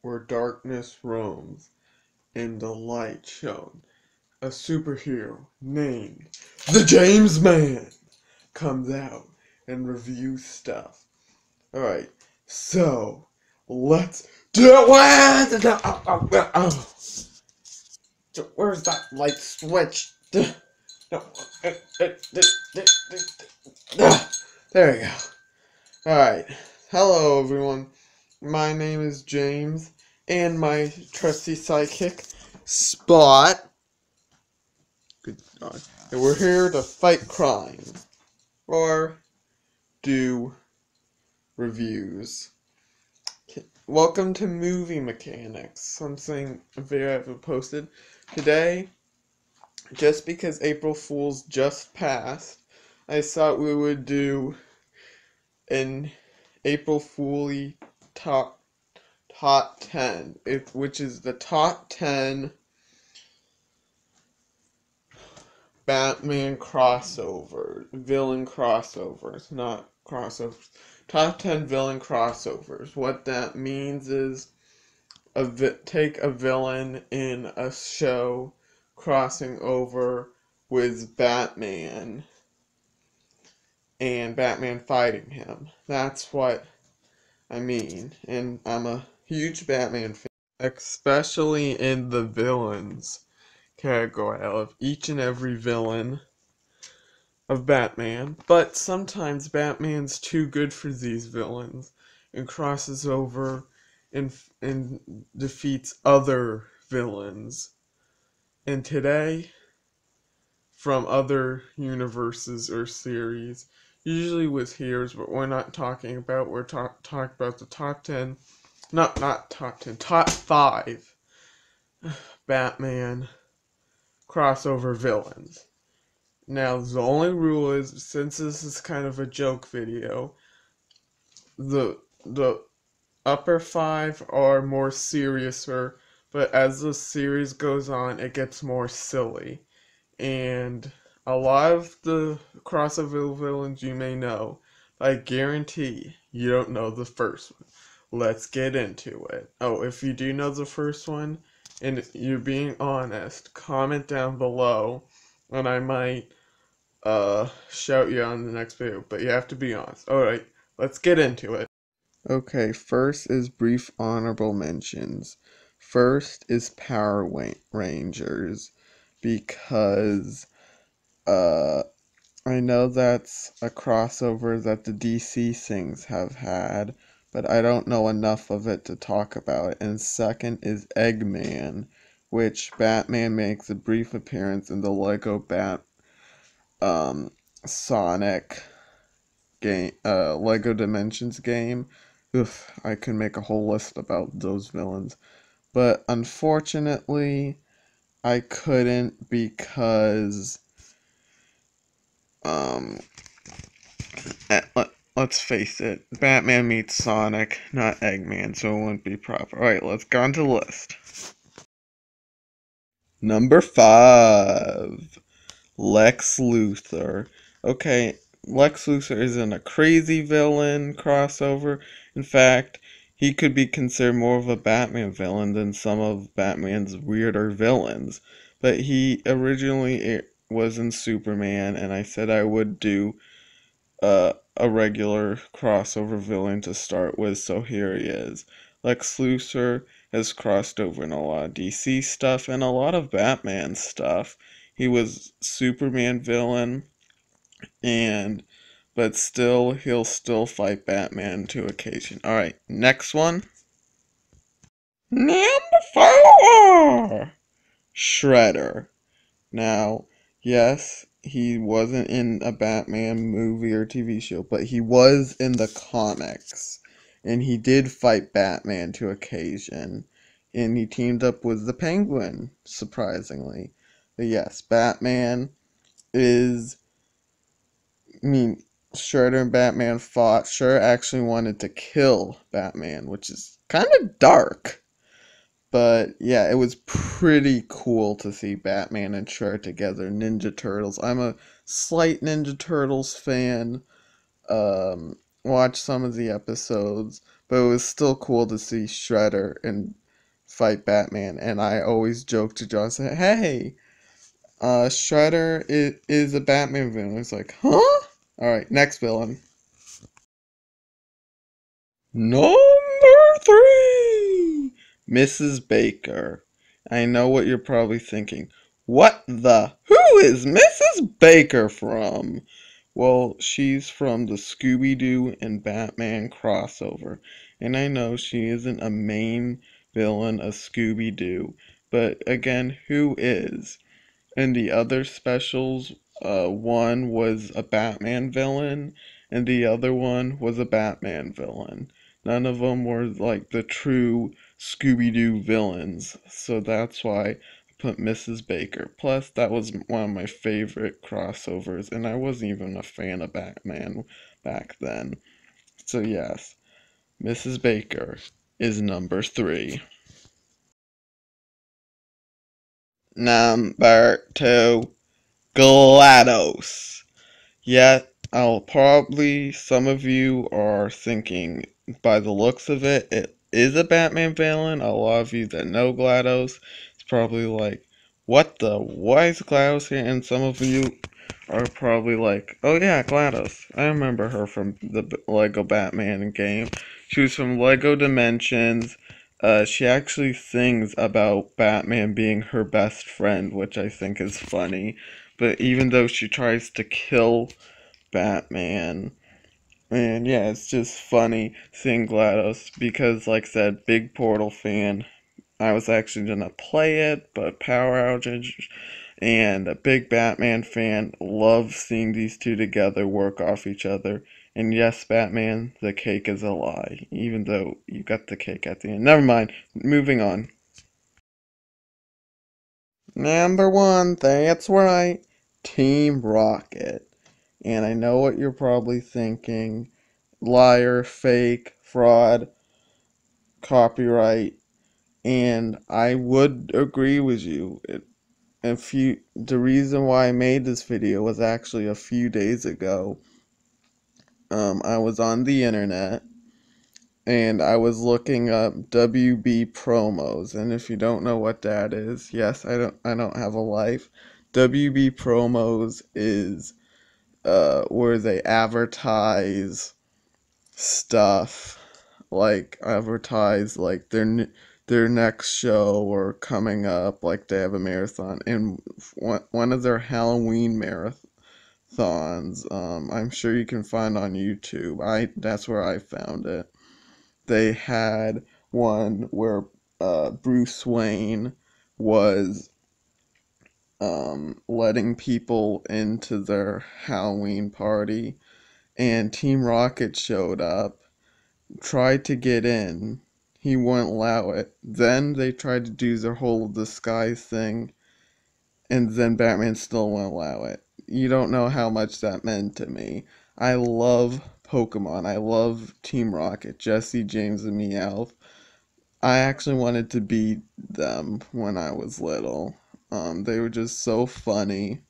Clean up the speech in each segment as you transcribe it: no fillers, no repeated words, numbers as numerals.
where darkness roams and the light shone. A superhero named the James Man comes out and reviews stuff. Alright, so let's do it! Where's that light switch? No. There we go. Alright, hello everyone. My name is James, and my trusty sidekick, Spot. Good God. And we're here to fight crime. Or do reviews. Welcome to Movie Mechanics, something video I've posted today. Just because April Fool's just passed, I thought we would do an April Fool-y top 10, which is the top 10 Batman villain crossovers, not crossovers. Top 10 villain crossovers. What that means is take a villain in a show crossing over with Batman and Batman fighting him. That's what I mean. And I'm a huge Batman fan, especially in the villains category. I love each and every villain of Batman, but sometimes Batman's too good for these villains and crosses over and defeats other villains. And today, from other universes or series, usually with heroes, but we're not talking about, we're talking about the top 10, not top 10, top 5 Batman crossover villains. Now, the only rule is, since this is kind of a joke video, the upper 5 are more seriouser, but as the series goes on, it gets more silly. And a lot of the crossover villains you may know, but I guarantee you don't know the first one. Let's get into it. Oh, if you do know the first one, and you're being honest, comment down below, and I might shout you on the next video, but you have to be honest. Alright, let's get into it. Okay, first is brief honorable mentions. First is Power Rangers, because I know that's a crossover that the DC things have had, but I don't know enough of it to talk about. And second is Eggman, which Batman makes a brief appearance in the Lego Sonic game, Lego Dimensions game. Oof, I can make a whole list about those villains. But unfortunately, I couldn't because, let's face it, Batman meets Sonic, not Eggman, so it wouldn't be proper. Alright, let's go on to the list. Number 5, Lex Luthor. Okay, Lex Luthor isn't a crazy villain crossover. In fact, he could be considered more of a Batman villain than some of Batman's weirder villains. But he originally was in Superman, and I said I would do a regular crossover villain to start with, so here he is. Lex Luthor has crossed over in a lot of DC stuff and a lot of Batman stuff. He was Superman villain, but still, he'll still fight Batman to occasion. Alright, next one. Number 4! Shredder. Now, yes, he wasn't in a Batman movie or TV show, but he was in the comics. And he did fight Batman to occasion. And he teamed up with the Penguin, surprisingly. But yes, Batman is... Shredder and Batman fought. Shredder actually wanted to kill Batman, which is kind of dark. But yeah, it was pretty cool to see Batman and Shredder together. Ninja Turtles. I'm a slight Ninja Turtles fan. Watched some of the episodes. but it was still cool to see Shredder and fight Batman. And I always joke to John, say, "Hey, Shredder is a Batman villain." It's like, huh? All right, next villain. Number 3! Mrs. Baker. I know what you're probably thinking. What the? Who is Mrs. Baker from? Well, she's from the Scooby-Doo and Batman crossover. And I know she isn't a main villain of Scooby-Doo. But again, who is? And the other specials, one was a Batman villain, and the other one was a Batman villain. None of them were like the true Scooby-Doo villains, so that's why I put Mrs. Baker. Plus, that was one of my favorite crossovers, and I wasn't even a fan of Batman back then. So yes, Mrs. Baker is number 3. Number 2, GLaDOS. Yet, I'll probably, some of you are thinking, by the looks of it, it is a Batman villain. A lot of you that know GLaDOS, it's probably like, what the, why is GLaDOS here? And some of you are probably like, oh yeah, GLaDOS. I remember her from the Lego Batman game. She was from Lego Dimensions. She actually sings about Batman being her best friend, which I think is funny. But even though she tries to kill Batman, and yeah, it's just funny seeing GLaDOS because, like I said, big Portal fan. I was actually gonna play it, but power outage, and a big Batman fan. Love seeing these two together work off each other. And yes, Batman, the cake is a lie, even though you got the cake at the end. Never mind, moving on. Number 1, that's right, Team Rocket. And I know what you're probably thinking. Liar, fake, fraud, copyright. And I would agree with you. The reason why I made this video was actually a few days ago. I was on the internet and I was looking up WB promos. And if you don't know what that is, yes, I don't have a life. WB promos is where they advertise stuff, like advertise like their next show or coming up, like they have a marathon. And one of their Halloween marathons, I'm sure you can find on YouTube. That's where I found it. They had one where Bruce Wayne was letting people into their Halloween party, and Team Rocket showed up, tried to get in. He wouldn't allow it. Then they tried to do their whole disguise thing, and then Batman still wouldn't allow it. You don't know how much that meant to me. I love Pokemon. I love Team Rocket, Jesse, James, and Meowth. I actually wanted to beat them when I was little. They were just so funny.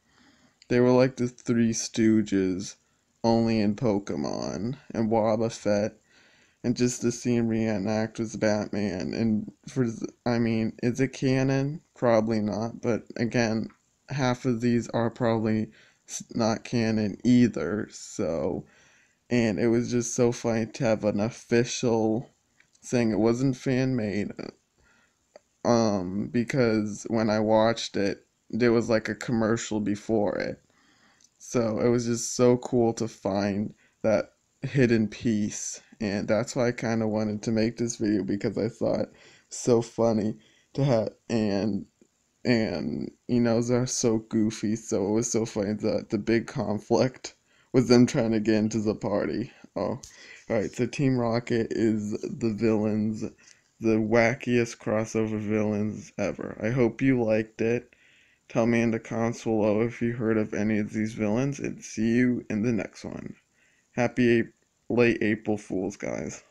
They were like the Three Stooges, only in Pokemon, and Wobbuffet, and just to see him reenact as Batman. And I mean, is it canon? Probably not. But again, half of these are probably not canon either. So, and it was just so funny to have an official thing. It wasn't fan made. Because when I watched it, there was like a commercial before it. So it was just so cool to find that hidden piece, and that's why I kind of wanted to make this video, because I thought it so funny to have. And they're so goofy, so it was so funny that the big conflict was them trying to get into the party. Oh, alright, so Team Rocket is the villains, the wackiest crossover villains ever. I hope you liked it. Tell me in the comments below if you heard of any of these villains, and see you in the next one. Happy late April Fools, guys.